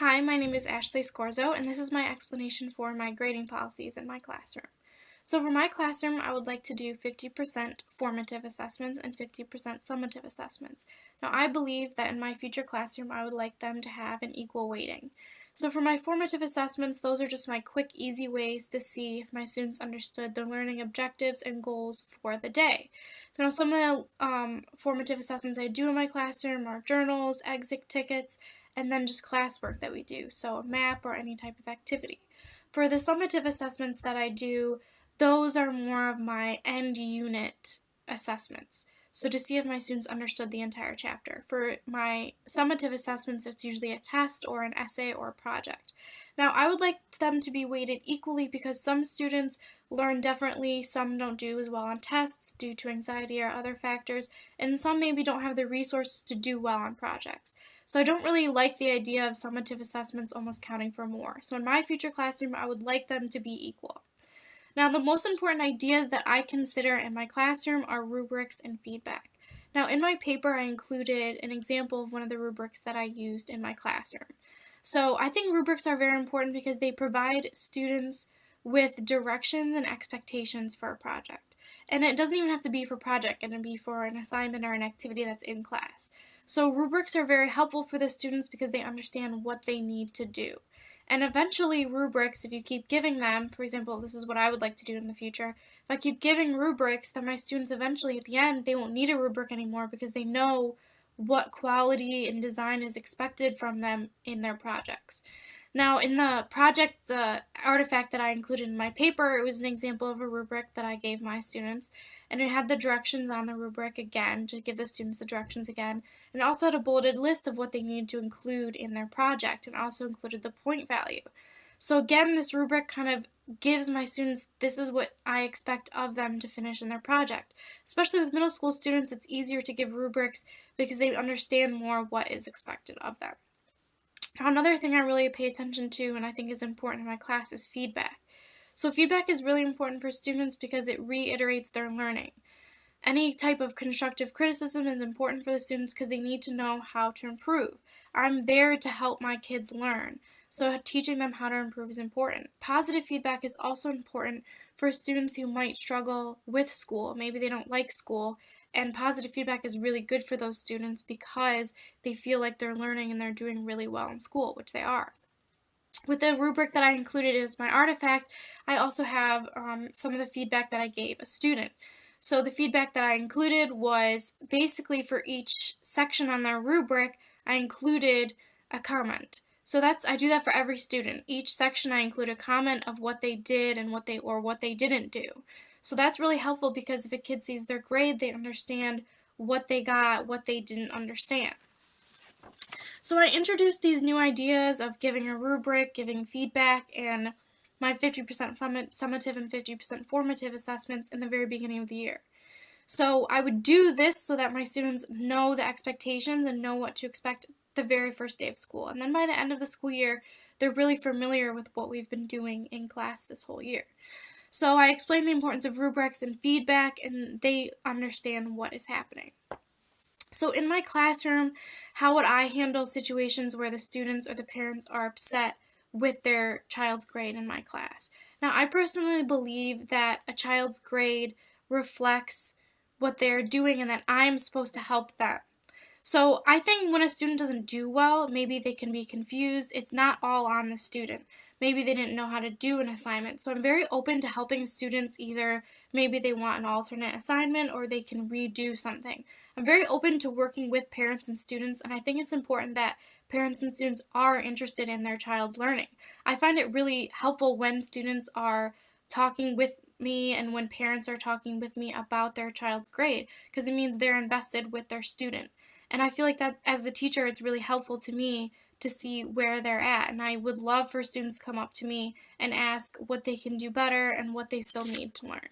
Hi, my name is Ashley Scorzo, and this is my explanation for my grading policies in my classroom. So for my classroom, I would like to do 50% formative assessments and 50% summative assessments. Now, I believe that in my future classroom, I would like them to have an equal weighting. So for my formative assessments, those are just my quick, easy ways to see if my students understood their learning objectives and goals for the day. Now, some of the formative assessments I do in my classroom are journals, exit tickets, and then just classwork that we do, so a map or any type of activity. For the summative assessments that I do, those are more of my end unit assessments. So to see if my students understood the entire chapter. For my summative assessments, it's usually a test or an essay or a project. Now, I would like them to be weighted equally because some students learn differently, some don't do as well on tests due to anxiety or other factors, and some maybe don't have the resources to do well on projects. So I don't really like the idea of summative assessments almost counting for more. So in my future classroom, I would like them to be equal. Now, the most important ideas that I consider in my classroom are rubrics and feedback. Now, in my paper, I included an example of one of the rubrics that I used in my classroom. So I think rubrics are very important because they provide students with directions and expectations for a project. And it doesn't even have to be for a project, it can be for an assignment or an activity that's in class. So rubrics are very helpful for the students because they understand what they need to do. And eventually, rubrics, if you keep giving them, for example, this is what I would like to do in the future. If I keep giving rubrics, then my students eventually, at the end, they won't need a rubric anymore because they know what quality and design is expected from them in their projects. Now, in the project, the artifact that I included in my paper, it was an example of a rubric that I gave my students, and it had the directions on the rubric again to give the students the directions again, and it also had a bulleted list of what they needed to include in their project, and also included the point value. So again, this rubric kind of gives my students this is what I expect of them to finish in their project. Especially with middle school students, it's easier to give rubrics because they understand more what is expected of them. Now, another thing I really pay attention to and I think is important in my class is feedback. So feedback is really important for students because it reiterates their learning. Any type of constructive criticism is important for the students because they need to know how to improve. I'm there to help my kids learn, so teaching them how to improve is important. Positive feedback is also important for students who might struggle with school. Maybe they don't like school, and positive feedback is really good for those students because they feel like they're learning and they're doing really well in school, which they are. With the rubric that I included as my artifact, I also have some of the feedback that I gave a student. So the feedback that I included was basically for each section on their rubric, I included a comment. So I do that for every student. Each section I include a comment of what they did and what they didn't do. So that's really helpful because if a kid sees their grade, they understand what they got, what they didn't understand. So I introduced these new ideas of giving a rubric, giving feedback, and my 50% summative and 50% formative assessments in the very beginning of the year. So I would do this so that my students know the expectations and know what to expect the very first day of school. And then by the end of the school year, they're really familiar with what we've been doing in class this whole year. So I explain the importance of rubrics and feedback, and they understand what is happening. So in my classroom, how would I handle situations where the students or the parents are upset with their child's grade in my class? Now, I personally believe that a child's grade reflects what they're doing and that I'm supposed to help them. So I think when a student doesn't do well, maybe they can be confused. It's not all on the student. Maybe they didn't know how to do an assignment. So I'm very open to helping students either maybe they want an alternate assignment or they can redo something. I'm very open to working with parents and students, and I think it's important that parents and students are interested in their child's learning. I find it really helpful when students are talking with me and when parents are talking with me about their child's grade because it means they're invested with their student. And I feel like that as the teacher, it's really helpful to me to see where they're at. And I would love for students to come up to me and ask what they can do better and what they still need to learn.